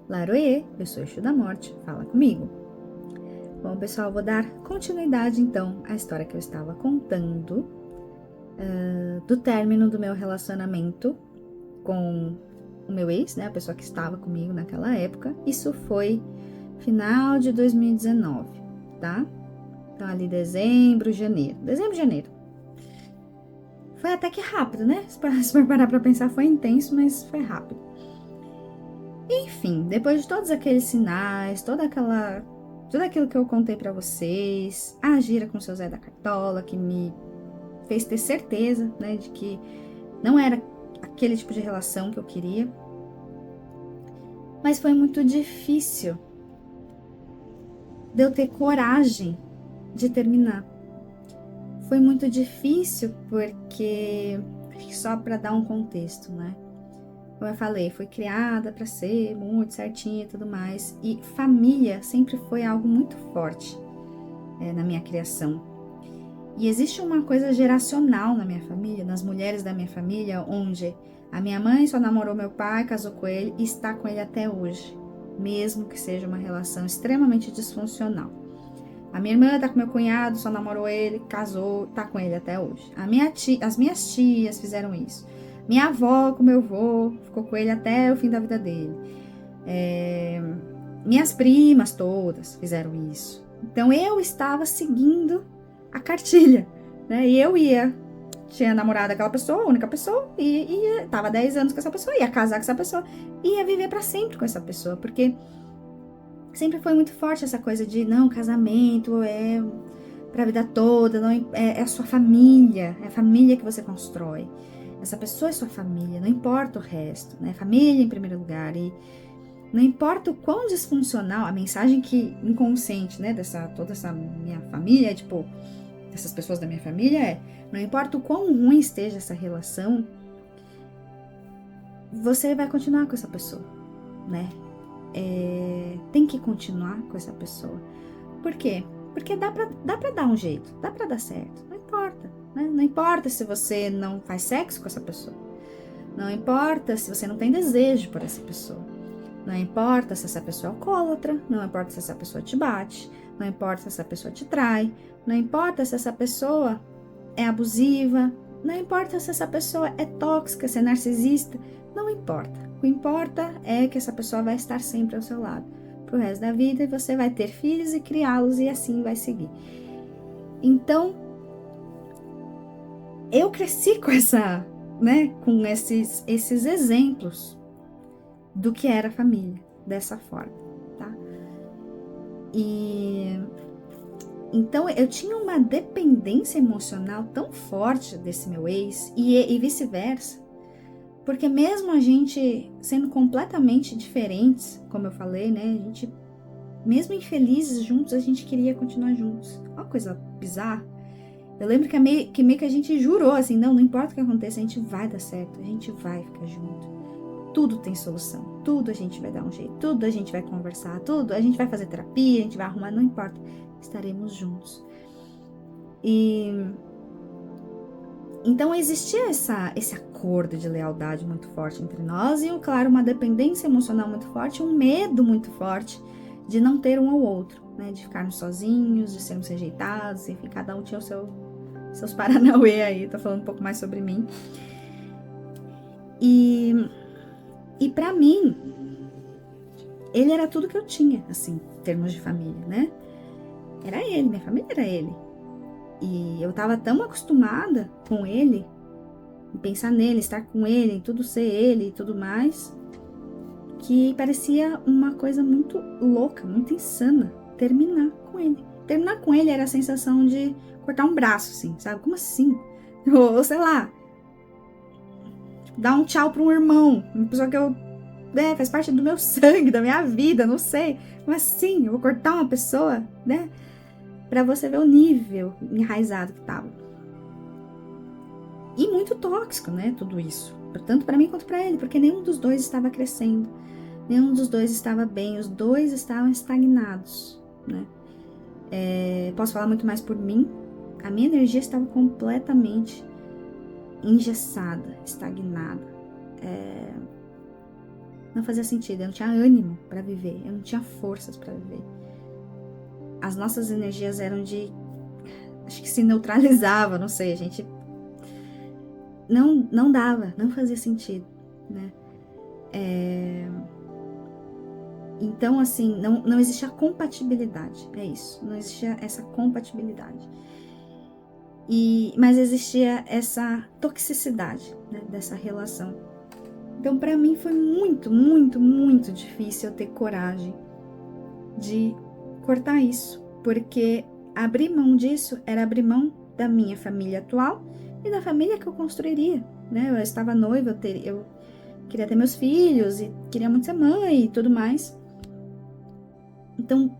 Laroê, eu sou Exu da Morte, fala comigo. Bom, pessoal, vou dar continuidade, então, à história que eu estava contando do término do meu relacionamento com o meu ex, né, a pessoa que estava comigo naquela época. Isso foi final de 2019, tá? Então, ali dezembro, janeiro. Foi até que rápido, né? Se for parar pra pensar, foi intenso, mas foi rápido. Enfim, depois de todos aqueles sinais, tudo aquilo que eu contei pra vocês, a gira com o seu Zé da Cartola, que me fez ter certeza, né, de que não era aquele tipo de relação que eu queria. Mas foi muito difícil de eu ter coragem de terminar. Foi muito difícil porque, só para dar um contexto, né? Como eu falei, fui criada para ser muito certinha e tudo mais. E família sempre foi algo muito forte na minha criação. E existe uma coisa geracional na minha família, nas mulheres da minha família, onde a minha mãe só namorou meu pai, casou com ele e está com ele até hoje, mesmo que seja uma relação extremamente disfuncional. A minha irmã tá com meu cunhado, só namorou ele, casou, tá com ele até hoje. As minhas tias fizeram isso. Minha avó com meu avô, ficou com ele até o fim da vida dele. Minhas primas todas fizeram isso. Então eu estava seguindo a cartilha, né? E eu tinha namorado aquela pessoa, a única pessoa, e tava 10 anos com essa pessoa, ia casar com essa pessoa, ia viver para sempre com essa pessoa, porque sempre foi muito forte essa coisa de, não, casamento é pra vida toda, não, é a sua família, é a família que você constrói. Essa pessoa é sua família, não importa o resto, né? Família em primeiro lugar. E não importa o quão disfuncional, a mensagem que inconsciente, né, toda essa minha família, tipo, dessas pessoas da minha família não importa o quão ruim esteja essa relação, você vai continuar com essa pessoa, né? Tem que continuar com essa pessoa. Por quê? Porque dá pra dar um jeito, dá pra dar certo, não importa, né? Não importa se você não faz sexo com essa pessoa, não importa se você não tem desejo por essa pessoa, não importa se essa pessoa é alcoólatra, não importa se essa pessoa te bate, não importa se essa pessoa te trai, não importa se essa pessoa é abusiva, não importa se essa pessoa é tóxica, se é narcisista, não importa. O que importa é que essa pessoa vai estar sempre ao seu lado pro resto da vida e você vai ter filhos e criá-los e assim vai seguir. Então, eu cresci com com esses exemplos do que era família, dessa forma, tá? E então eu tinha uma dependência emocional tão forte desse meu ex e vice-versa, porque mesmo a gente sendo completamente diferentes, como eu falei, né, a gente, mesmo infelizes juntos, a gente queria continuar juntos. Uma coisa bizarra. Eu lembro que meio que a gente jurou assim, não importa o que aconteça, a gente vai dar certo, a gente vai ficar junto. Tudo tem solução, tudo a gente vai dar um jeito, tudo a gente vai conversar, tudo a gente vai fazer terapia, a gente vai arrumar, não importa, estaremos juntos. E então existia esse acordo de lealdade muito forte entre nós e, claro, uma dependência emocional muito forte, um medo muito forte de não ter um ao outro, né, de ficarmos sozinhos, de sermos rejeitados, enfim, cada um tinha seus paranauê aí, tô falando um pouco mais sobre mim. E pra mim, ele era tudo que eu tinha, assim, em termos de família, né? Era ele, minha família era ele. E eu tava tão acostumada com ele, em pensar nele, estar com ele, em tudo ser ele e tudo mais, que parecia uma coisa muito louca, muito insana, terminar com ele. Terminar com ele era a sensação de cortar um braço, assim, sabe? Como assim? Ou sei lá, dar um tchau pra um irmão, uma pessoa que faz parte do meu sangue, da minha vida, não sei. Como assim? Eu vou cortar uma pessoa, né? Pra você ver o nível enraizado que tava. E muito tóxico, né? Tudo isso. Tanto pra mim quanto pra ele, porque nenhum dos dois estava crescendo. Nenhum dos dois estava bem. Os dois estavam estagnados, né? Posso falar muito mais por mim. A minha energia estava completamente engessada, estagnada. não fazia sentido, eu não tinha ânimo para viver, eu não tinha forças para viver. As nossas energias eram acho que se neutralizava, não sei, a gente não dava, não fazia sentido, né? Então, assim, não existe a compatibilidade, é isso, não existia essa compatibilidade. Mas existia essa toxicidade, né, dessa relação. Então, para mim foi muito, muito, muito difícil eu ter coragem de cortar isso, porque abrir mão disso era abrir mão da minha família atual e da família que eu construiria, né? Eu estava noiva, eu queria ter meus filhos e queria muito ser mãe e tudo mais. Então,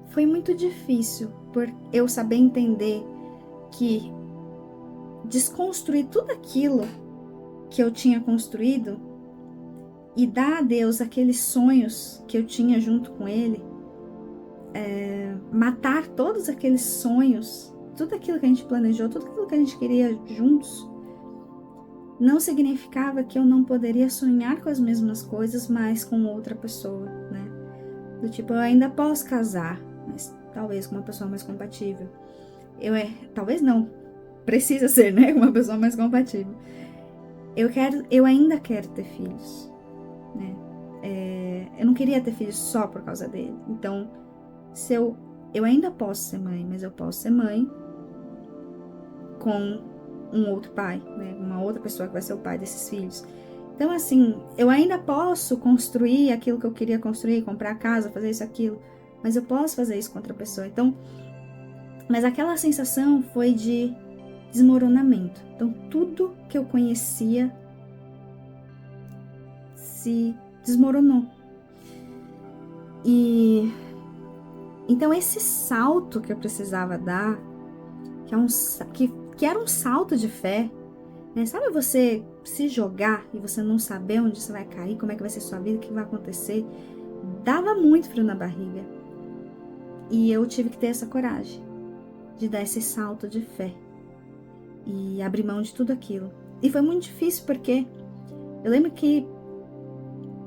foi muito difícil por eu saber entender que desconstruir tudo aquilo que eu tinha construído e dar a Deus aqueles sonhos que eu tinha junto com Ele, matar todos aqueles sonhos, tudo aquilo que a gente planejou, tudo aquilo que a gente queria juntos, não significava que eu não poderia sonhar com as mesmas coisas, mas com outra pessoa, né? Do tipo, eu ainda posso casar, mas talvez com uma pessoa mais compatível. Talvez não, precisa ser, né? Uma pessoa mais compatível. Eu ainda quero ter filhos, né? Eu não queria ter filhos só por causa dele. Então, se eu ainda posso ser mãe, mas eu posso ser mãe com um outro pai, né? Uma outra pessoa que vai ser o pai desses filhos. Então, assim, eu ainda posso construir aquilo que eu queria construir, comprar casa, fazer isso, aquilo, mas eu posso fazer isso com outra pessoa. Então, mas aquela sensação foi de desmoronamento. Então, tudo que eu conhecia se desmoronou. E então esse salto que eu precisava dar, que era um salto de fé, né? Sabe você se jogar e você não saber onde você vai cair, como é que vai ser sua vida, o que vai acontecer? Dava muito frio na barriga. E eu tive que ter essa coragem de dar esse salto de fé e abrir mão de tudo aquilo. E foi muito difícil porque eu lembro que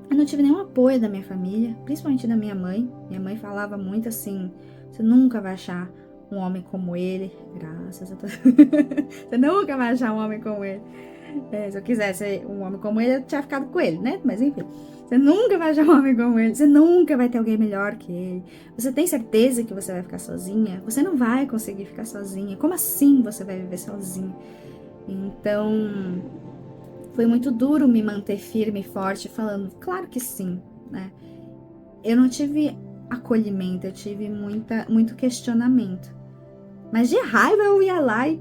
eu não tive nenhum apoio da minha família, principalmente da minha mãe. Minha mãe falava muito assim: você nunca vai achar um homem como ele. Graças a Deus. Você nunca vai achar um homem como ele. Se eu quisesse um homem como ele, eu tinha ficado com ele, né? Mas enfim. Você nunca vai achar um homem como ele. Você nunca vai ter alguém melhor que ele. Você tem certeza que você vai ficar sozinha? Você não vai conseguir ficar sozinha. Como assim você vai viver sozinha? Então, foi muito duro me manter firme e forte, falando, claro que sim, né? Eu não tive acolhimento, eu tive muito questionamento. Mas de raiva eu ia lá e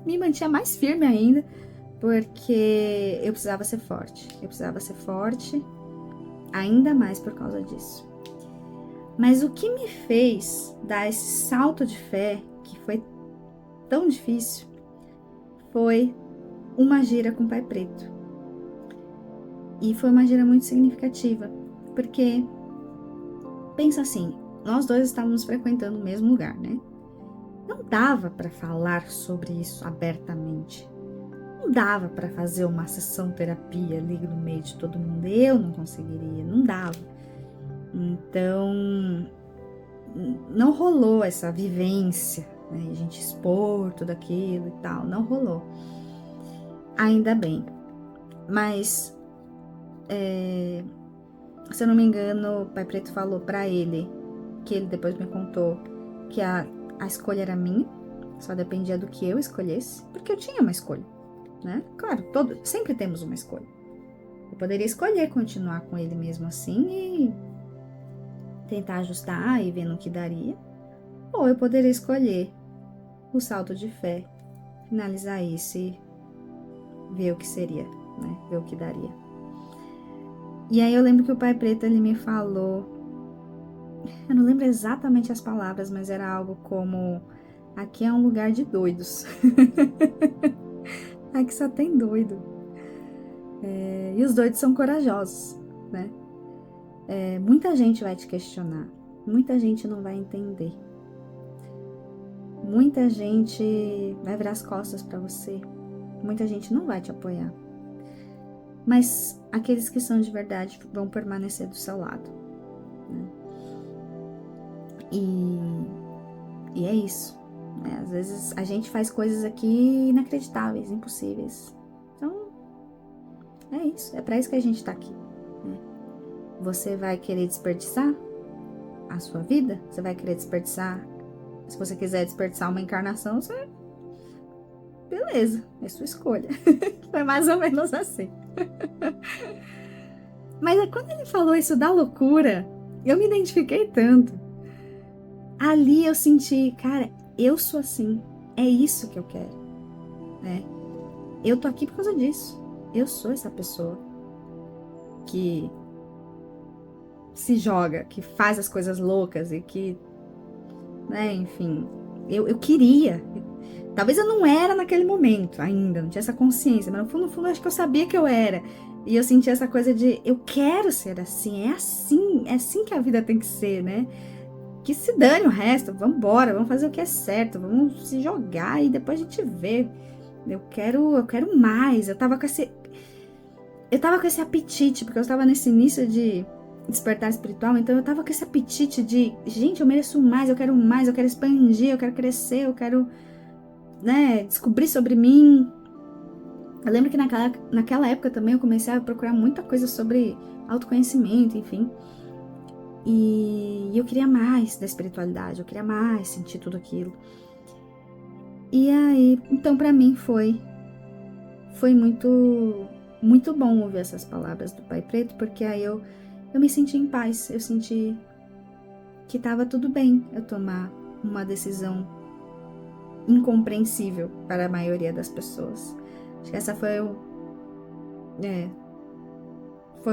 me mantinha mais firme ainda, porque eu precisava ser forte. Eu precisava ser forte, ainda mais por causa disso. Mas o que me fez dar esse salto de fé, que foi tão difícil, foi uma gira com o Pai Preto. E foi uma gira muito significativa, porque, pensa assim, nós dois estávamos frequentando o mesmo lugar, né? Não dava para falar sobre isso abertamente. Não dava para fazer uma sessão terapia ali no meio de todo mundo. Eu não conseguiria, não dava. Então, não rolou essa vivência, né? A gente expor tudo aquilo e tal, não rolou. Ainda bem. Mas, se eu não me engano, o Pai Preto falou para ele, que ele depois me contou, que a escolha era minha, só dependia do que eu escolhesse, porque eu tinha uma escolha, né? Claro, sempre temos uma escolha. Eu poderia escolher continuar com ele mesmo assim e tentar ajustar e ver no que daria, ou eu poderia escolher o salto de fé, finalizar isso e ver o que seria, né? Ver o que daria. E aí eu lembro que o Pai Preto, ele me falou, eu não lembro exatamente as palavras, mas era algo como, aqui é um lugar de doidos. Aqui só tem doido. E os doidos são corajosos, né? Muita gente vai te questionar, muita gente não vai entender. Muita gente vai virar as costas para você, muita gente não vai te apoiar. mas aqueles que são de verdade vão permanecer do seu lado, né? E é isso, né? Às vezes a gente faz coisas aqui inacreditáveis, impossíveis. Então, é isso, é pra isso que a gente tá aqui, né? Você vai querer desperdiçar a sua vida? Você vai querer desperdiçar? Se você quiser desperdiçar uma encarnação, você... beleza, é sua escolha. Foi mais ou menos assim. Mas quando ele falou isso da loucura, eu me identifiquei tanto. Ali eu senti, cara, eu sou assim. É isso que eu quero, né? Eu tô aqui por causa disso. Eu sou essa pessoa que se joga, que faz as coisas loucas e que, né, enfim, eu queria. Talvez eu não era naquele momento ainda, não tinha essa consciência, mas no fundo, acho que eu sabia que eu era. E eu senti essa coisa de, eu quero ser assim, é assim que a vida tem que ser, né? Que se dane o resto, vamos embora, vamos fazer o que é certo, vamos se jogar e depois a gente vê. Eu quero mais. Eu tava com esse apetite, porque eu estava nesse início de despertar espiritual, então eu tava com esse apetite de, gente, eu mereço mais, eu quero expandir, eu quero crescer, eu quero, né, descobrir sobre mim. Eu lembro que naquela época também eu comecei a procurar muita coisa sobre autoconhecimento, enfim. E eu queria mais da espiritualidade, eu queria mais sentir tudo aquilo. E aí, então pra mim foi muito bom ouvir essas palavras do Pai Preto, porque aí eu me senti em paz, eu senti que tava tudo bem eu tomar uma decisão incompreensível para a maioria das pessoas. Acho que essa foi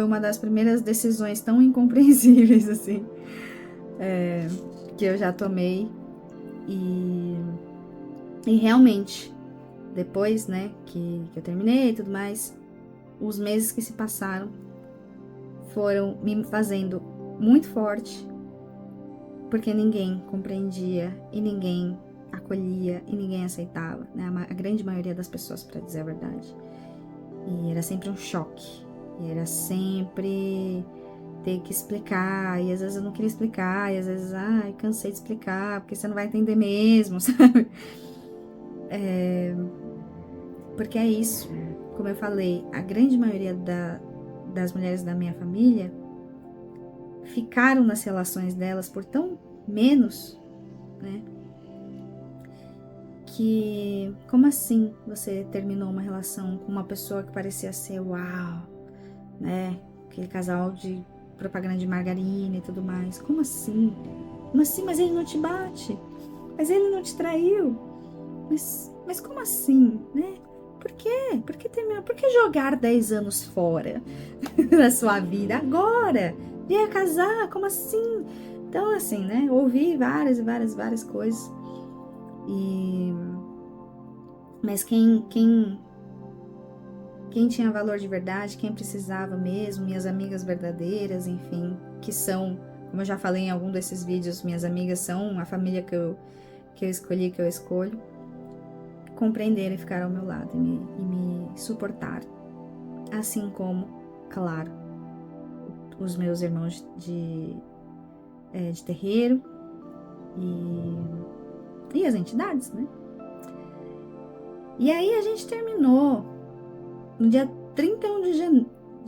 uma das primeiras decisões tão incompreensíveis, assim, que eu já tomei. E realmente, depois, né, que eu terminei e tudo mais, os meses que se passaram foram me fazendo muito forte, porque ninguém compreendia e ninguém acolhia e ninguém aceitava, né? A grande maioria das pessoas, para dizer a verdade. E era sempre um choque, e era sempre ter que explicar, e às vezes eu não queria explicar, e às vezes, cansei de explicar, porque você não vai entender mesmo, sabe? Porque é isso, como eu falei, a grande maioria das mulheres da minha família ficaram nas relações delas por tão menos, né? Que, como assim você terminou uma relação com uma pessoa que parecia ser uau, né? Aquele casal de propaganda de margarina e tudo mais. Como assim? Como assim? Mas ele não te bate? Mas ele não te traiu? Mas como assim, né? Por quê? Por que terminar? Por que jogar 10 anos fora da sua vida agora? Vier casar? Como assim? Então, assim, né? Ouvi várias coisas. Mas quem tinha valor de verdade, quem precisava mesmo, minhas amigas verdadeiras, enfim, que são, como eu já falei em algum desses vídeos, minhas amigas são a família que eu escolhi, que eu escolho, compreenderam e ficaram ao meu lado e me suportaram. Assim como, claro, os meus irmãos de terreiro e as entidades, né? E aí a gente terminou no dia 31 de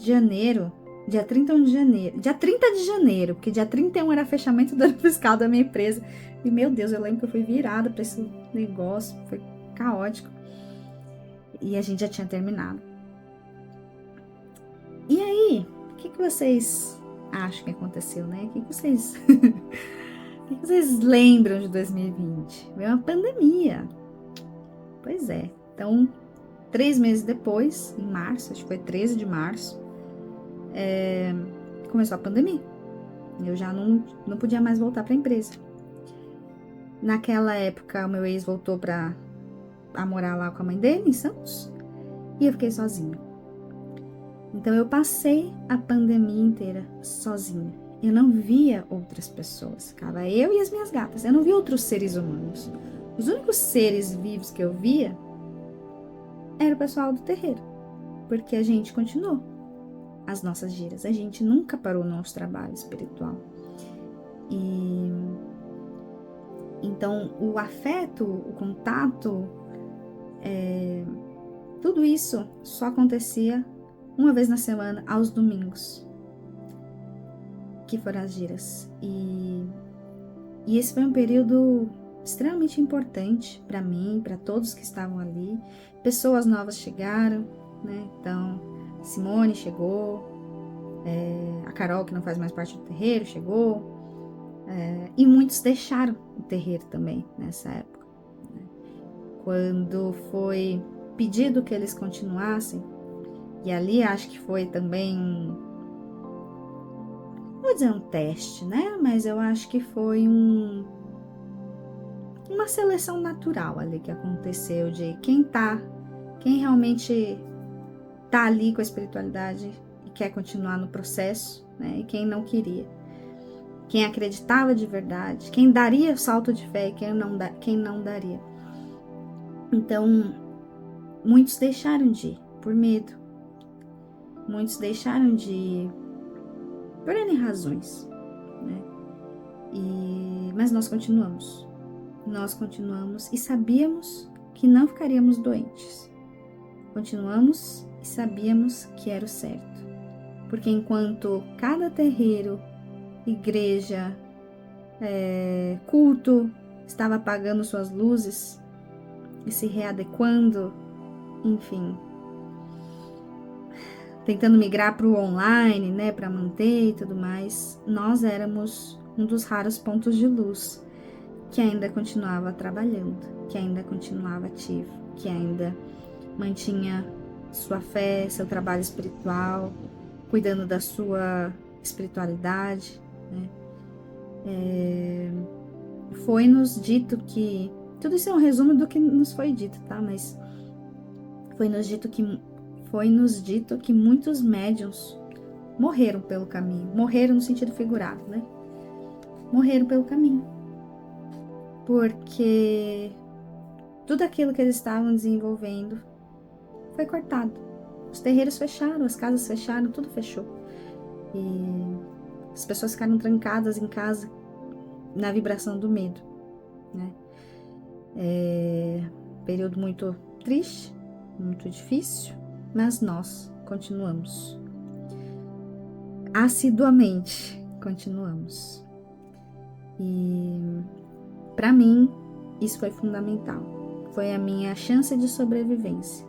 janeiro, dia 30 de janeiro, porque dia 31 era fechamento do ano fiscal da minha empresa. E, meu Deus, eu lembro que eu fui virada para esse negócio, foi caótico. E a gente já tinha terminado. E aí, o que vocês acham que aconteceu, né? O que vocês lembram de 2020? Veio uma pandemia. Pois é. Então, 3 meses depois, em março, acho que foi 13 de março, começou a pandemia. Eu já não podia mais voltar para a empresa. Naquela época, o meu ex voltou a morar lá com a mãe dele, em Santos, e eu fiquei sozinha. Então, eu passei a pandemia inteira sozinha. Eu não via outras pessoas, ficava eu e as minhas gatas. Eu não via outros seres humanos. Os únicos seres vivos que eu via era o pessoal do terreiro, porque a gente continuou, as nossas giras. A gente nunca parou no nosso trabalho espiritual. E então o afeto, o contato, tudo isso só acontecia uma vez na semana, aos domingos, que foram as giras. E esse foi um período extremamente importante para mim, para todos que estavam ali. Pessoas novas chegaram, né? Então, Simone chegou, a Carol, que não faz mais parte do terreiro, chegou, e muitos deixaram o terreiro também nessa época, né? Quando foi pedido que eles continuassem, e ali acho que foi também não vou dizer um teste, né? Mas eu acho que foi uma seleção natural ali que aconteceu de quem realmente tá ali com a espiritualidade e quer continuar no processo, né? E quem não queria. Quem acreditava de verdade, quem daria o salto de fé e quem não daria. Então, muitos deixaram de ir por medo. Muitos deixaram de ir por N razões, né? Mas nós continuamos. Nós continuamos e sabíamos que não ficaríamos doentes. Continuamos e sabíamos que era o certo. Porque enquanto cada terreiro, igreja, culto estava apagando suas luzes e se readequando, enfim, tentando migrar para o online, né, para manter e tudo mais, nós éramos um dos raros pontos de luz que ainda continuava trabalhando, que ainda continuava ativo, que ainda mantinha sua fé, seu trabalho espiritual, cuidando da sua espiritualidade, né? Foi-nos dito que, tudo isso é um resumo do que nos foi dito, tá? Mas foi nos dito que muitos médiuns morreram pelo caminho, morreram no sentido figurado, né? Morreram pelo caminho, porque tudo aquilo que eles estavam desenvolvendo foi cortado. Os terreiros fecharam, as casas fecharam, tudo fechou. E as pessoas ficaram trancadas em casa na vibração do medo, né? Período muito triste, muito difícil, mas nós continuamos. Assiduamente continuamos. E para mim isso foi fundamental. Foi a minha chance de sobrevivência.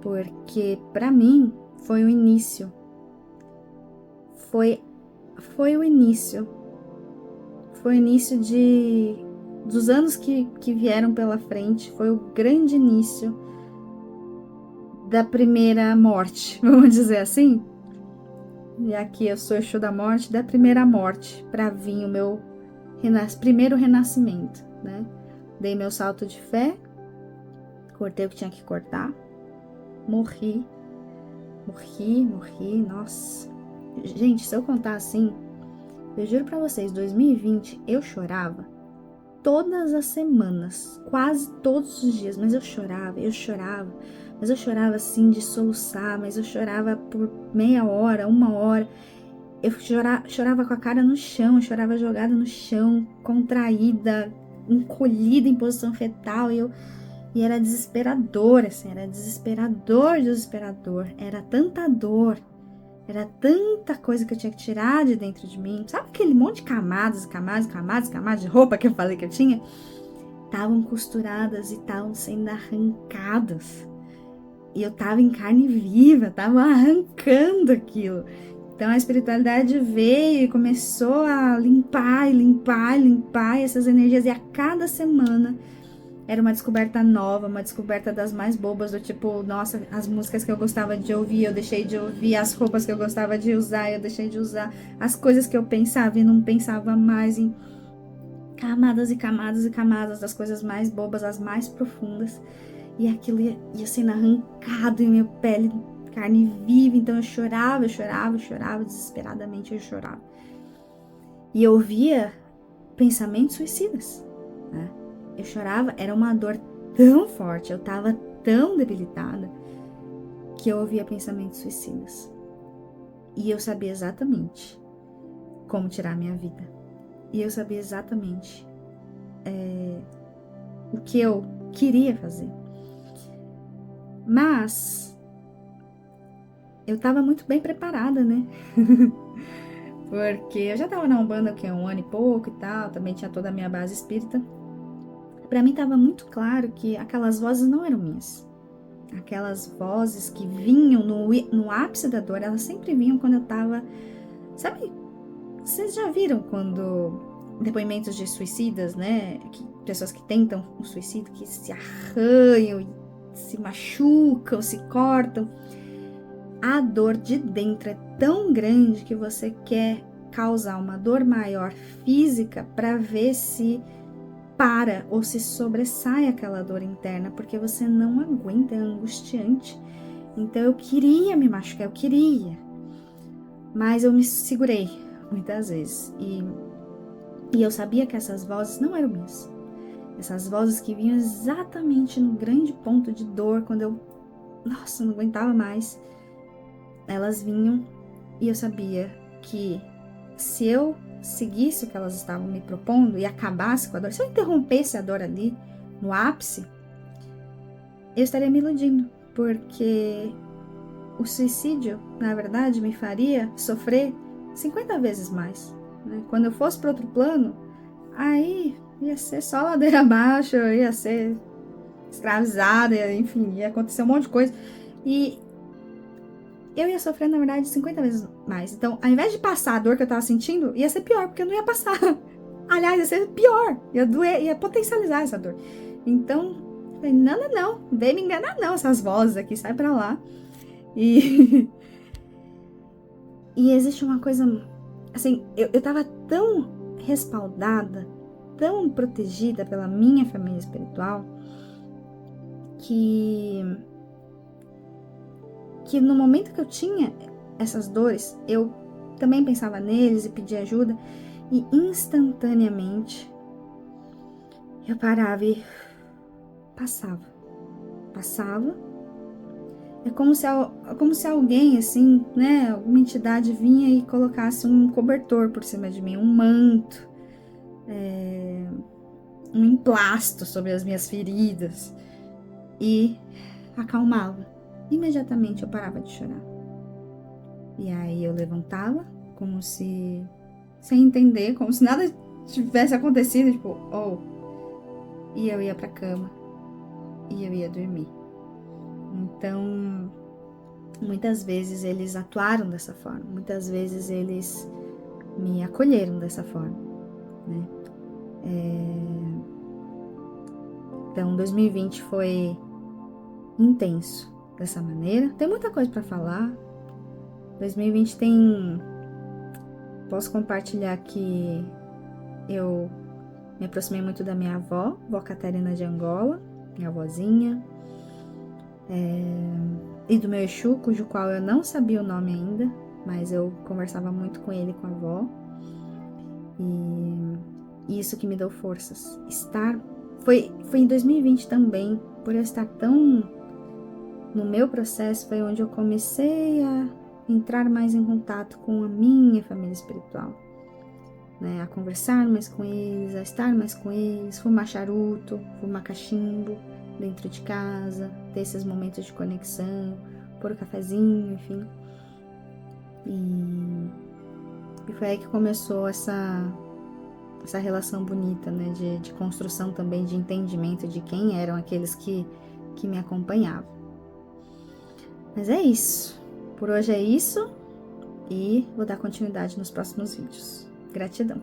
Porque para mim foi o início. Foi o início. Foi o início dos anos que vieram pela frente. Foi o grande início da primeira morte, vamos dizer assim. E aqui eu sou Exu da morte, da primeira morte, para vir o meu primeiro renascimento, né? Dei meu salto de fé, cortei o que tinha que cortar, morri, nossa. Gente, se eu contar assim, eu juro pra vocês, 2020 eu chorava todas as semanas, quase todos os dias, mas eu chorava, mas eu chorava assim de soluçar, mas eu chorava por meia hora, uma hora, eu chorava com a cara no chão, eu chorava jogada no chão, contraída, encolhida em posição fetal, e era desesperador, assim, era desesperador, era tanta dor, era tanta coisa que eu tinha que tirar de dentro de mim, sabe aquele monte de camadas de roupa que eu falei que eu tinha? Estavam costuradas e estavam sendo arrancadas, e eu tava em carne viva, tava arrancando aquilo. Então a espiritualidade veio e começou a limpar essas energias, e a cada semana era uma descoberta nova, uma descoberta das mais bobas, do tipo, nossa, as músicas que eu gostava de ouvir, eu deixei de ouvir, as roupas que eu gostava de usar, eu deixei de usar, as coisas que eu pensava e não pensava mais, em camadas e camadas e camadas das coisas mais bobas, as mais profundas, e aquilo ia sendo arrancado em minha pele, carne viva. Então eu chorava desesperadamente, eu chorava. E eu ouvia pensamentos suicidas, né? Eu chorava, era uma dor tão forte, eu tava tão debilitada, que eu ouvia pensamentos suicidas. E eu sabia exatamente como tirar a minha vida. E eu sabia exatamente o que eu queria fazer. Mas eu tava muito bem preparada, né? Porque eu já tava na Umbanda há 1 ano e pouco e tal, também tinha toda a minha base espírita. Pra mim tava muito claro que aquelas vozes não eram minhas. Aquelas vozes que vinham no ápice da dor, elas sempre vinham quando eu tava... Sabe, vocês já viram quando depoimentos de suicidas, né? Pessoas que tentam um suicídio, que se arranham, e se machucam, se cortam. A dor de dentro é tão grande que você quer causar uma dor maior física para ver se para ou se sobressai aquela dor interna, porque você não aguenta, é angustiante. Então eu queria me machucar, eu queria, mas eu me segurei muitas vezes e eu sabia que essas vozes não eram minhas. Essas vozes que vinham exatamente no grande ponto de dor, quando eu, nossa, não aguentava mais, elas vinham e eu sabia que se eu seguisse o que elas estavam me propondo e acabasse com a dor, se eu interrompesse a dor ali, no ápice, eu estaria me iludindo, porque o suicídio, na verdade, me faria sofrer 50 vezes mais. Né? Quando eu fosse para outro plano, aí ia ser só ladeira abaixo, ia ser escravizada, enfim, ia acontecer um monte de coisa. E eu ia sofrer, na verdade, 50 vezes mais. Então, ao invés de passar a dor que eu tava sentindo, ia ser pior, porque eu não ia passar. Aliás, ia ser pior, ia doer, ia potencializar essa dor. Então, eu falei, não, vem me enganar não, essas vozes aqui, sai pra lá. E existe uma coisa, assim, eu tava tão respaldada, tão protegida pela minha família espiritual, que no momento que eu tinha essas dores, eu também pensava neles e pedia ajuda, e instantaneamente eu parava e passava. É como se alguém, assim, né, alguma entidade vinha e colocasse um cobertor por cima de mim, um manto, um emplasto sobre as minhas feridas e acalmava. Imediatamente eu parava de chorar. E aí eu levantava, como se... sem entender, como se nada tivesse acontecido, tipo, e eu ia pra cama. E eu ia dormir. Então, muitas vezes eles atuaram dessa forma. Muitas vezes eles me acolheram dessa forma, né? Então, 2020 foi intenso dessa maneira. Tem muita coisa para falar. 2020 tem... Posso compartilhar que eu me aproximei muito da minha avó, vó Catarina de Angola, minha avózinha, e do meu Exu, cujo qual eu não sabia o nome ainda, mas eu conversava muito com ele e com a avó. E isso que me deu forças. Foi em 2020 também, por eu estar tão no meu processo, foi onde eu comecei a entrar mais em contato com a minha família espiritual, né? A conversar mais com eles, a estar mais com eles, fumar charuto, fumar cachimbo dentro de casa, ter esses momentos de conexão, pôr o cafezinho, enfim. E foi aí que começou essa relação bonita, né? De construção também, de entendimento de quem eram aqueles que me acompanhavam. Mas é isso. Por hoje é isso. E vou dar continuidade nos próximos vídeos. Gratidão.